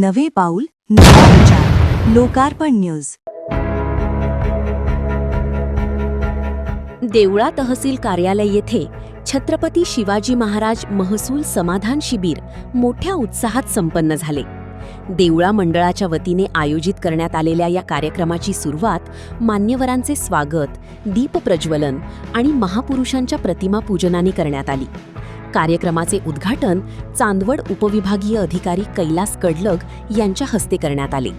नवे पाऊल नवा विचार लोकार्पण न्यूज। देवळा तहसील कार्यालय येथे छत्रपती शिवाजी महाराज महसूल समाधान शिबिर मोठ्या उत्साहात संपन्न झाले। देवळा मंडळाच्या वतीने आयोजित करण्यात आलेल्या या कार्यक्रमाची सुरुवात मान्यवरांचे स्वागत, दीप प्रज्वलन आणि महापुरुषांच्या प्रतिमा पूजनाने करण्यात आली। कार्यक्रमाचे उद्घाटन चांदवड उपविभागीय अधिकारी कैलास कडलग यांच्या हस्ते करण्यात आले।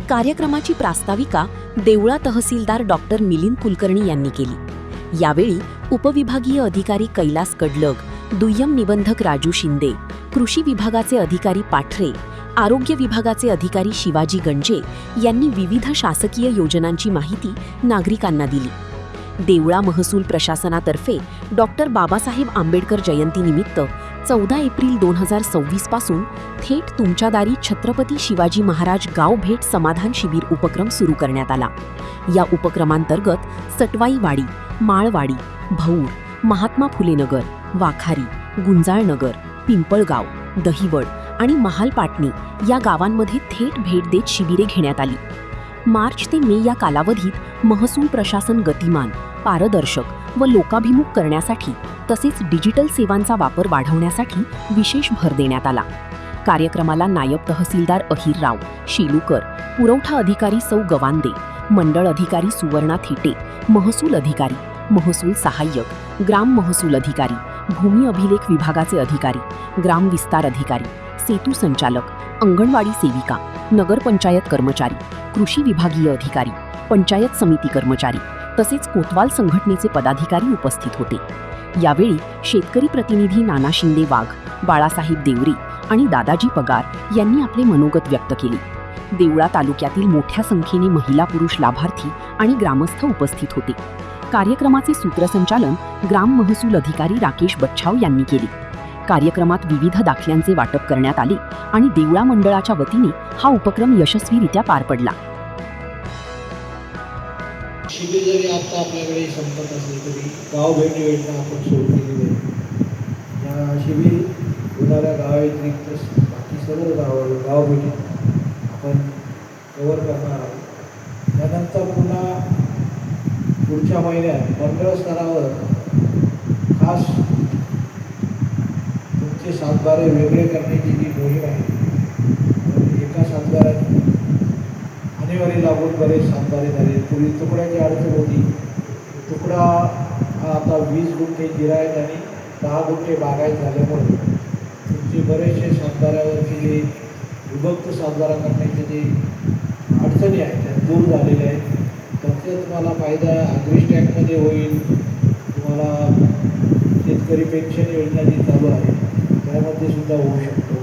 कार्यक्रमाची प्रास्ताविका देवळा तहसीलदार डॉक्टर मिलिंद कुलकर्णी यांनी केली। यावेळी उपविभागीय अधिकारी कैलास कडलग, दुय्यम निबंधक राजू शिंदे, कृषी विभागाचे अधिकारी पाठरे, आरोग्य विभागाचे अधिकारी शिवाजी गंजे यांनी विविध शासकीय योजनांची माहिती नागरिकांना दिली। देवळा महसूल प्रशासनातर्फे डॉक्टर बाबासाहेब आंबेडकर जयंतीनिमित्त 14 एप्रिल 2026 पासून थेट तुमच्या दारी छत्रपती शिवाजी महाराज गाव भेट समाधान शिबिर उपक्रम सुरू करण्यात आला। या उपक्रमांतर्गत सटवाईवाडी, माळवाडी, भौर, महात्मा फुले नगर, वाखारी, गुंजाळनगर, पिंपळगाव, दहिवड आणि महालपाटणी या गावांमध्ये थेट भेट देत शिबिरे घेण्यात आली। मार्च ते मे या कालावधीत महसूल प्रशासन गतिमान, पारदर्शक व लोकाभिमुख करण्यासाठी तसेच डिजिटल सेवांचा वापर वाढवण्यासाठी विशेष भर देण्यात आला। कार्यक्रमाला नायब तहसीलदार अहिरराव, शिलूकर, पुरवठा अधिकारी सौ गवांदे, मंडळ अधिकारी सुवर्णा थेटे, महसूल अधिकारी, महसूल सहाय्यक, ग्राम महसूल अधिकारी, भूमी अभिलेख विभागाचे अधिकारी, ग्राम विस्तार अधिकारी, सेतू संचालक, अंगणवाडी सेविका, नगरपंचायत कर्मचारी, कृषी विभागीय अधिकारी, पंचायत समिती कर्मचारी तसेच कोतवाल संघटनेचे पदाधिकारी उपस्थित होते। यावेळी शेतकरी प्रतिनिधी नाना शिंदे वाघ, बाळासाहेब देवरे आणि दादाजी पगार यांनी आपले मनोगत व्यक्त केले। देवळा तालुक्यातील मोठ्या संख्येने महिला पुरुष लाभार्थी आणि ग्रामस्थ उपस्थित होते। कार्यक्रमाचे सूत्रसंचालन ग्राम महसूल अधिकारी राकेश बच्छाव यांनी केले। कार्यक्रमात विविध दाखल्यांचे वाटप करण्यात आले आणि देवळा मंडळाच्या वतीने हा उपक्रम यशस्वीरित्या पार पडला। शिबिर जरी आता आपल्याकडे संपत असली तरी गाव भेट योजना आपण सुरू केलेली आहे। या शिबिर होणाऱ्या गावाव्यतिरिक्त बाकी सर्व गाव भेटी आपण कव्हर करणार आहोत। त्यानंतर पुन्हा पुढच्या महिन्यात मंडळ स्तरावर खास तुमचे सातबारे वेगळे करण्याची जी मोहीम आहे, एका सातबाऱ्यात आणेवारी लागून बरेच सातबारे झाले। पूर्वी तुकड्याची अडचण होती, तुकडा हा आता 20 गुंठे जिरायत आणि 10 गुंठे बागायत झाल्यामुळे तुमचे बरेचसे सातबाऱ्यावरचे जे विभक्त सातबारा करण्याचे जे अडचणी आहेत त्या दूर झालेल्या आहेत। त्याचा तुम्हाला फायदा अग्रिस्ट ॲक्टमध्ये होईल। तुम्हाला शेतकरी पेन्शन योजना जी चालू आहे त्यामध्ये सुद्धा होऊ शकतो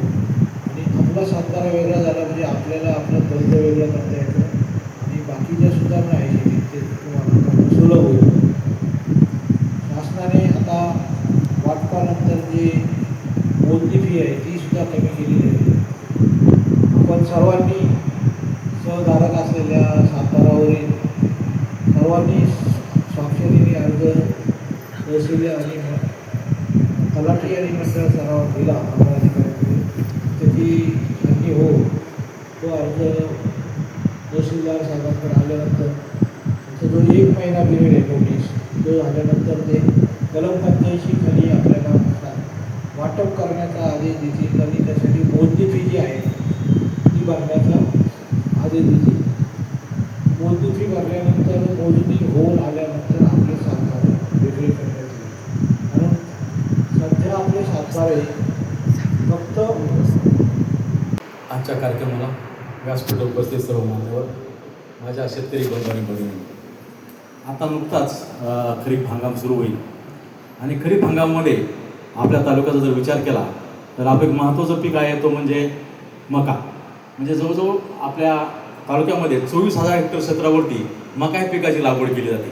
आणि आपला सातबारा वेगळा झाला म्हणजे आपल्याला आपलं कर्ज वेगळं करता येतं आणि बाकीच्या सुधारणा आहे ते तुम्हाला सुलभ होईल। शासनाने आता वाटपानंतर जी मोजणी फी आहे ती सुद्धा कमी केलेली आहे। आपण सर्वांनी सहधारक असलेल्या सातबारावरील सर्वांनी स्वाक्षरीने अर्ज तहसील आणि तलाठी आणि मंडळ स्तरावर दिला अंमलाधिकाऱ्यांकडे। त्याची छाननी हो तो अर्ज तहसीलदार साहेबांकडे आल्यानंतर त्याचा जो 1 महिना पिरियड आहे नोटीस तो झाल्यानंतर ते कलम 85 खाली आपल्याला वाटप करण्याचा आदेश देतील आणि त्यासाठी मोजणी फी जी आहे ती भरण्याचा आदेश देतील। मोजणी फी भरल्यानंतर मोजणी होऊन आल्यानंतर आपले सातबारे वेगळे करण्यात येईल। म्हणून सध्या आपले सातबारे फक्त आजच्या कार्यक्रमाला व्यासपीठावर उपस्थित सर्व मान्यवर, माझ्या शेतकरी बंधू भगिनी, आता नुकताच खरीप हंगाम सुरू होईल आणि खरीप हंगामामध्ये आपल्या तालुक्याचा जर विचार केला तर आपलं एक महत्त्वाचं पीक आहे तो म्हणजे मका। म्हणजे जवळजवळ आपल्या तालुक्यामध्ये 24,000 हेक्टर क्षेत्रावरती मका या पिकाची लागवड केली जाते।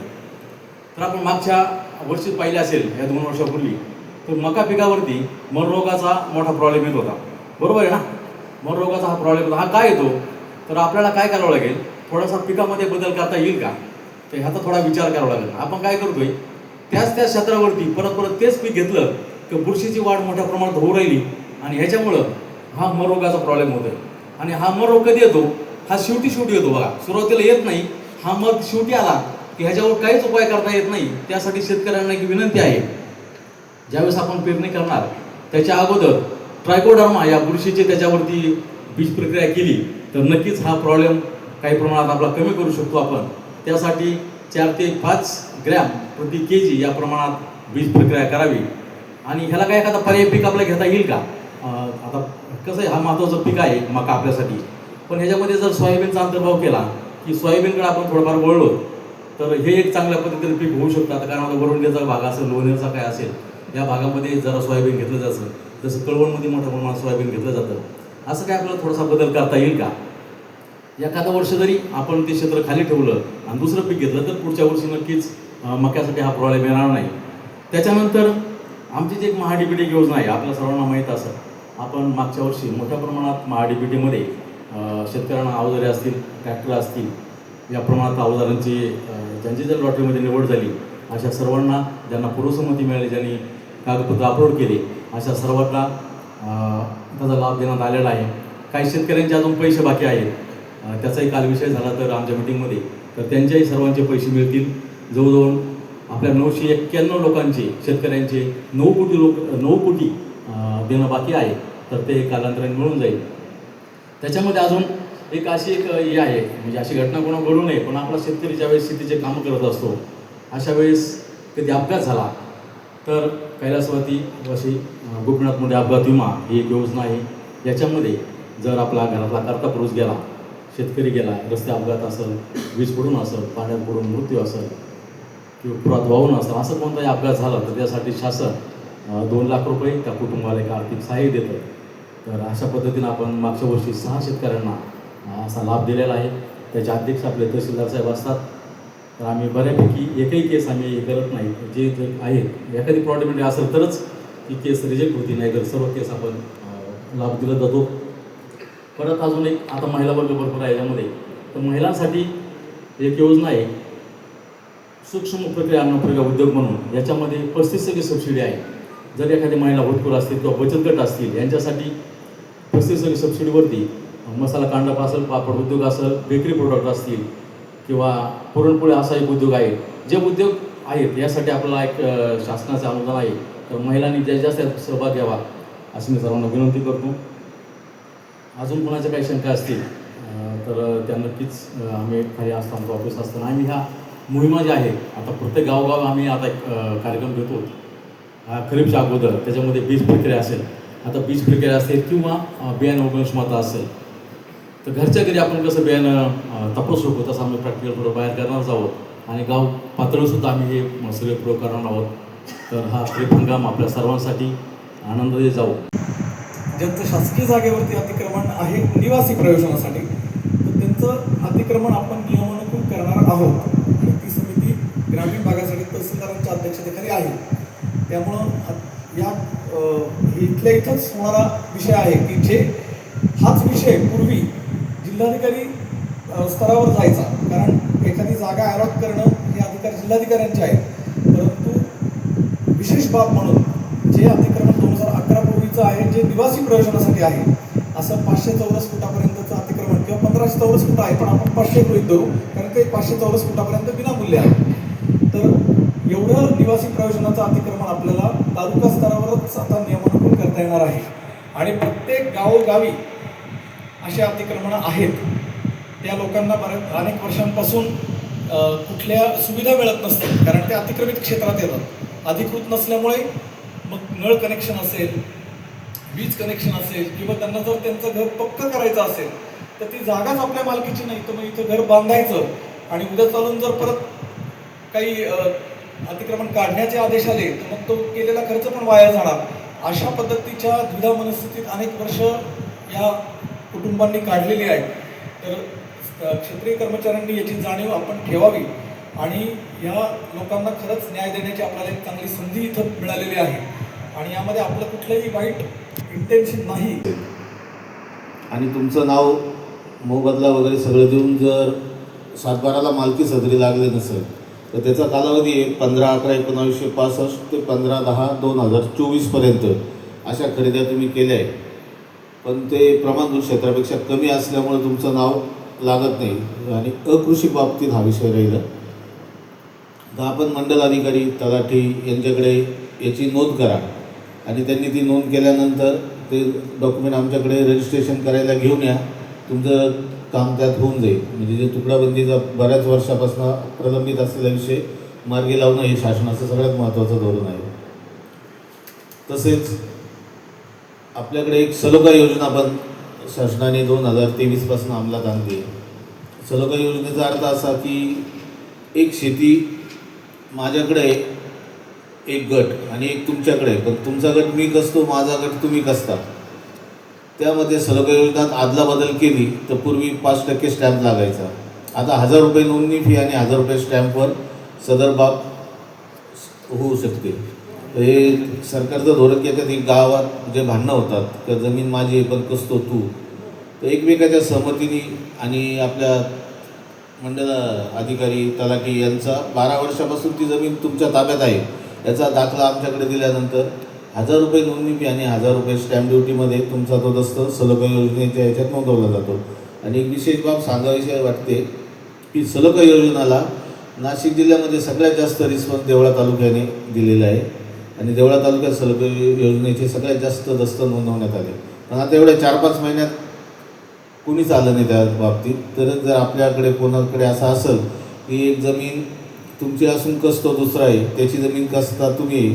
तर आपण मागच्या वर्षी पाहिले असेल या 2 वर्षापूर्वी तर मका पिकावरती मर रोगाचा मोठा प्रॉब्लेम येत होता, बरोबर आहे ना। मर रोगाचा हा प्रॉब्लेम होता, हा काय येतो तर आपल्याला काय करावं लागेल, थोडासा पिकामध्ये बदल करता येईल का तर ह्याचा थोडा विचार करावा लागेल। आपण काय करतोय त्याच क्षेत्रावरती परत तेच पीक घेतलं की बुरशीची वाढ मोठ्या प्रमाणात होऊ राहिली आणि ह्याच्यामुळं हा मर रोगाचा प्रॉब्लेम होतोय। आणि हा मग कधी येतो, हा शेवटी येतो बघा. सुरुवातीला येत नाही, हा मग शेवटी आला की ह्याच्यावर काहीच उपाय करता येत नाही. त्यासाठी शेतकऱ्यांना एक विनंती आहे, ज्यावेळेस आपण पेरणी करणार त्याच्या अगोदर ट्रायकोडर्मा या बुरशीची त्याच्यावरती बीज प्रक्रिया केली तर नक्कीच हा प्रॉब्लेम काही प्रमाणात आपला कमी करू शकतो आपण. त्यासाठी 4 ते 5 ग्रॅम प्रति kg या प्रमाणात बीज प्रक्रिया करावी. आणि ह्याला काय एखादा पर्यायी पीक आपल्याला घेता येईल का? आता कसं आहे, हा महत्त्वाचं पीक आहे मका आपल्यासाठी, पण ह्याच्यामध्ये जर सोयाबीनचा अंतर्भाव केला की सोयाबीनकडे आपण थोडंफार वळलो तर हे एक चांगल्या पद्धतीने पीक होऊ शकतं. आता कारण आता वरुंडेचा भाग असेल, लोणेरचा काय असेल, या भागामध्ये जरा सोयाबीन घेतलं जातं, जसं कळवणमध्ये मोठ्या प्रमाणात सोयाबीन घेतलं जातं. असं काय आपल्याला थोडासा बदल करता येईल का? एखादा वर्ष जरी आपण ते क्षेत्र खाली ठेवलं आणि दुसरं पीक घेतलं तर पुढच्या वर्षी नक्कीच मक्यासाठी हा प्रॉब्लेम येणार नाही. त्याच्यानंतर आमची जी एक महाडीबीटी योजना आहे, आपल्या सर्वांना माहीत असेल, आपण मागच्या वर्षी मोठ्या प्रमाणात महाडीबीटीमध्ये शेतकऱ्यांना अवजारे असतील, ट्रॅक्टर असतील, या प्रमाणात अवजारांची ज्यांची जर लॉटरीमध्ये निवड झाली अशा सर्वांना, ज्यांना पूर्वसंमती मिळाली, ज्यांनी कागदपत्र अपलोड केले, अशा सर्वांना त्याचा लाभ देण्यात आलेला आहे. काही शेतकऱ्यांचे अजून पैसे बाकी आहेत, त्याचाही काल विषय झाला तर आमच्या मिटिंगमध्ये, तर त्यांच्याही सर्वांचे पैसे मिळतील. जवळजवळ आपल्या 991 लोकांचे, शेतकऱ्यांचे 9 कोटी देणं बाकी आहे, तर ते कालांतराने मिळून जाईल. त्याच्यामध्ये अजून एक अशी एक हे आहे, म्हणजे अशी घटना कोणा घडू नये, पण आपला शेतकरी ज्यावेळेस शेतीचे कामं करत असतो अशा वेळेस कधी अपघात झाला तर कैलासवती अशी गोपीनाथमध्ये अपघात विमा ही एक योजना आहे. याच्यामध्ये जर आपला घरातला करता पुरुष गेला, शेतकरी गेला, रस्ते अपघात असेल, वीज पडून असेल, पाण्यात पडून मृत्यू असेल किंवा पुरात वाहून असेल, असं कोणताही अपघात झाला तर त्यासाठी शासन 2 लाख रुपये त्या कुटुंबाला एक आर्थिक सहाय्य देतं. तर अशा पद्धतीनं आपण मागच्या वर्षी 6 शेतकऱ्यांना असा लाभ दिलेला आहे. त्याचे अध्यक्ष आपले तहसीलदार साहेब असतात. तर आम्ही बऱ्यापैकी एकही केस आम्ही करत नाही, जे आहे एखादी प्रॉब्लेम असेल तरच ती केस रिजेक्ट होती, नाही तर सर्व केस आपण लाभ दिला जातो. परत अजून एक, आता महिला वर्ग भरपूर आहे याच्यामध्ये, तर महिलांसाठी एक योजना आहे सूक्ष्म प्रक्रिया अन्न प्रक्रिया उद्योग म्हणून. याच्यामध्ये 35% सबसिडी आहे. जर एखादी महिला होतकरू असतील किंवा बचत गट असतील यांच्यासाठी 35% सबसिडीवरती मसाला कांडप असेल, पापड उद्योग असेल, बेकरी प्रोडक्ट असतील किंवा पुरणपोळी असा एक उद्योग आहे. जे उद्योग आहेत यासाठी आपल्याला एक शासनाचं अनुदान आहे. तर महिलांनी जास्त सहभाग घ्यावा अशी मी सर्वांना विनंती करतो. अजून कोणाच्या काही शंका असतील तर त्या नक्कीच आम्ही खाली असतो, आमचं ऑफिस असताना आम्ही ह्या मोहिमा ज्या आहेत, आता प्रत्येक गावगाव आम्ही आता एक कार्यक्रम घेतो खरीपच्या अगोदर. त्याच्यामध्ये बीज प्रक्रिया असेल, आता बीज प्रक्रिया असेल किंवा बियाणं उगवणक्षमता असेल, तर घरच्या घरी आपण कसं बियाणं तपासू शकतो तसं आम्ही प्रॅक्टिकल पुढं बाहेर करणारच आहोत आणि गाव पातळीसुद्धा आम्ही हे सगळे प्रयोग करणार आहोत. तर हा खरीप हंगाम आपल्या सर्वांसाठी आनंदाने जाऊ. ज्यांचं शासकीय जागेवरती अतिक्रमण आहे निवासी प्रयोजनासाठी, तर त्यांचं अतिक्रमण आपण नियमानुसार करणार आहोत आणि ती समिती ग्रामीण भागासाठी तहसीलदारांच्या अध्यक्षतेखाली आहे. त्यामुळं या इथल्या इथंच होणारा विषय आहे की जे हाच विषय पूर्वी जिल्हाधिकारी स्तरावर जायचा, कारण एखादी जागा अलॉट करणं हे अधिकार जिल्हाधिकाऱ्यांचे आहेत. परंतु विशेष बाब म्हणून जे अतिक्रमण 2011 पूर्वीचं आहे, जे निवासी प्रयोजनासाठी आहे, असं 500 चौरस फुटापर्यंतचं अतिक्रमण किंवा 1500 चौरस फूट आहे, पण आपण 500 गृहीत धरू कारण ते 500 चौरस फुटापर्यंत विनामूल्य आहे. तर एवढं निवासी प्रयोजनाचं अतिक्रमण आपल्याला तालुका स्तरावरच आता नियमानुसार करता येणार आहे आणि प्रत्येक गावोगावी असे अतिक्रमणं आहेत. त्या लोकांना अनेक वर्षांपासून कुठल्या सुविधा मिळत नसतात, कारण ते अतिक्रमित क्षेत्रात येतात. अधिकृत नसल्यामुळे मग नळ कनेक्शन असेल, वीज कनेक्शन असेल किंवा त्यांना जर त्यांचं घर पक्कं करायचं असेल तर ती जागाच आपल्या मालकीची नाही, तर मग इथं घर बांधायचं आणि उद्या चालून जर परत काही अतिक्रमण काढण्याचे आदेश आले तर मग तो केलेला खर्च पण वाया जाणार. अशा पद्धतीच्या द्विधा मनस्थितीत अनेक वर्ष या कुटुंबांनी काढलेली आहे. तर क्षेत्रीय कर्मचाऱ्यांनी याची जाणीव आपण ठेवावी आणि या लोकांना खरंच न्याय देण्याची आपल्याला एक चांगली संधी इथं मिळालेली आहे आणि यामध्ये आपलं कुठलंही वाईट इंटेन्शन नाही. आणि तुमचं नाव मोबदला वगैरे सगळं देऊन जर सातबाराला मालकी सदरी लागले नसेल तर त्याचा कालावधी आहे 15/11/1965 ते 15/10/2024 पर्यंत. अशा खरेद्या तुम्ही केल्या आहे पण ते प्रमाणभूत क्षेत्रापेक्षा कमी असल्यामुळे तुमचं नाव लागत नाही आणि अकृषी बाबतीत हा विषय राहिला. तर आपण मंडल अधिकारी तलाठी यांच्याकडे याची नोंद करा आणि त्यांनी ती नोंद केल्यानंतर ते डॉक्युमेंट आमच्याकडे रजिस्ट्रेशन करायला घेऊन या. तुमचं काम त्यात होऊन जाईल. म्हणजे जे तुकडाबंदीचा बऱ्याच वर्षापासून प्रलंबित असलेला विषय मार्गी लावणं हे शासनाचं सगळ्यात महत्त्वाचं धोरण आहे. तसेच आपल्याकडे एक सलोखा योजना पण शासनाने 2023 अंमलात आणली. सलोखा योजनेचा अर्थ असा की एक शेती माझ्याकडे एक गट आणि एक तुमच्याकडे, पण तुमचा गट मी कसतो, माझा गट तुम्ही कसता. त्यामध्ये सलोखा योजनेत आदला बदल केली तर पूर्वी 5% स्टॅम्प लागायचा. आता 1000 रुपये नोंदणी फी आणि 1000 रुपये स्टॅम्पवर सदर बाब होऊ शकते. तर हे सरकारचं धोरण की याच्यात एक गावात जे भांडणं होतात की जमीन माझी पण कसतो तू, तर एकमेकाच्या सहमतीने आणि आपल्या मंडळ अधिकारी तलाठी यांचा 12 वर्षापासून ती जमीन तुमच्या ताब्यात आहे याचा दाखला आमच्याकडे दिल्यानंतर 1000 रुपये नोंदणी फी आणि 1000 रुपये स्टॅम्प ड्युटीमध्ये तुमचा तो दस्त सलोखा योजनेच्या याच्यात नोंदवला जातो. आणि एक विशेष बाब सांगावीशी वाटते की सलोखा योजनेला नाशिक जिल्ह्यामध्ये सगळ्यात जास्त रिस्पॉन्स देवळा तालुक्याने दिलेला आहे आणि देवळा तालुक्यात सलोखा योजनेचे सगळ्यात जास्त दस्त नोंदवण्यात आले. पण आता एवढ्या 4-5 महिन्यात कोणीच आलं नाही त्या बाबतीत. तर जर आपल्याकडे कोणाकडे असं असेल की एक जमीन तुमची असून कसतो दुसरा आहे, त्याची जमीन कसता तुम्ही,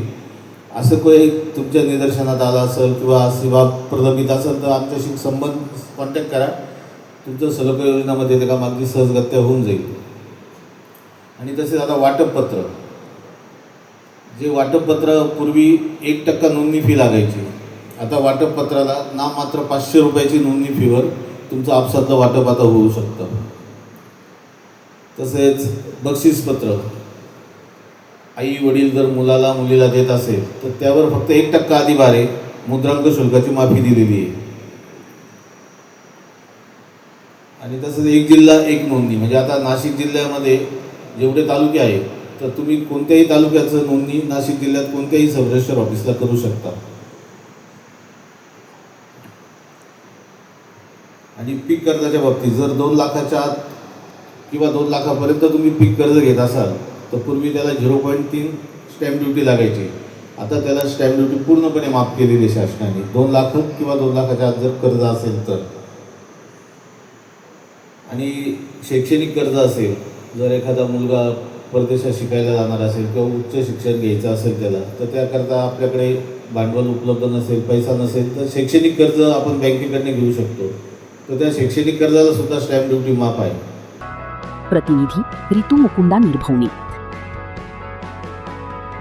असं काही तुमच्या निदर्शनात आलं असेल किंवा अशी बाब प्रलंबित असेल तर आमच्याशी कॉन्टॅक्ट करा. तुमचं सलोखा योजनामध्ये ते काम अगदी सहजगत्या होऊन जाईल. आणि तसेच आता वाटपपत्र, जे वाटपपत्र पूर्वी 1% नोंदणी फी लागायची, आता वाटपपत्राला नाममात्र 500 रुपयाची नोंदणी फीवर तुमचं आपसातलं वाटप आता होऊ शकतं. तसेच बक्षीसपत्र, आई वडील जर मुलाला मुलीला देत असेल तर त्यावर फक्त 1% अधिभार आहे, मुद्रांक शुल्काची माफी दिलेली आहे. आणि तसंच एक जिल्हा एक नोंदणी, म्हणजे आता नाशिक जिल्ह्यामध्ये जेवढे तालुके आहेत तर तुम्ही कोणत्याही तालुक्याचं नोंदणी नाशिक जिल्ह्यात कोणत्याही सब रजिस्टर ऑफिसला करू शकता. आणि पीक कर्जाच्या बाबतीत जर 2 लाखाच्या आत किंवा 2 लाखापर्यंत तुम्ही पीक कर्ज घेत असाल तर पूर्वी त्याला 0.3 स्टॅम्प ड्युटी लागायची. आता त्याला स्टॅम्प ड्युटी पूर्णपणे माफ केलेली आहे शासनाने, 2 लाख किंवा 2 लाखाच्या आत जर कर्ज असेल तर. आणि शैक्षणिक कर्ज असेल, जर एखादा मुलगा परदेशात शिकायला जाणार असेल किंवा उच्च शिक्षण घ्यायचं असेल त्याला, तर त्याकरता आपल्याकडे भांडवल उपलब्ध नसेल, पैसा नसेल तर शैक्षणिक कर्ज आपण बँकेकडनं घेऊ शकतो. तर त्या शैक्षणिक कर्जाला सुद्धा स्टॅम्प ड्युटी माफ आहे. प्रतिनिधी रितू मुकुंदा निर्भवणी.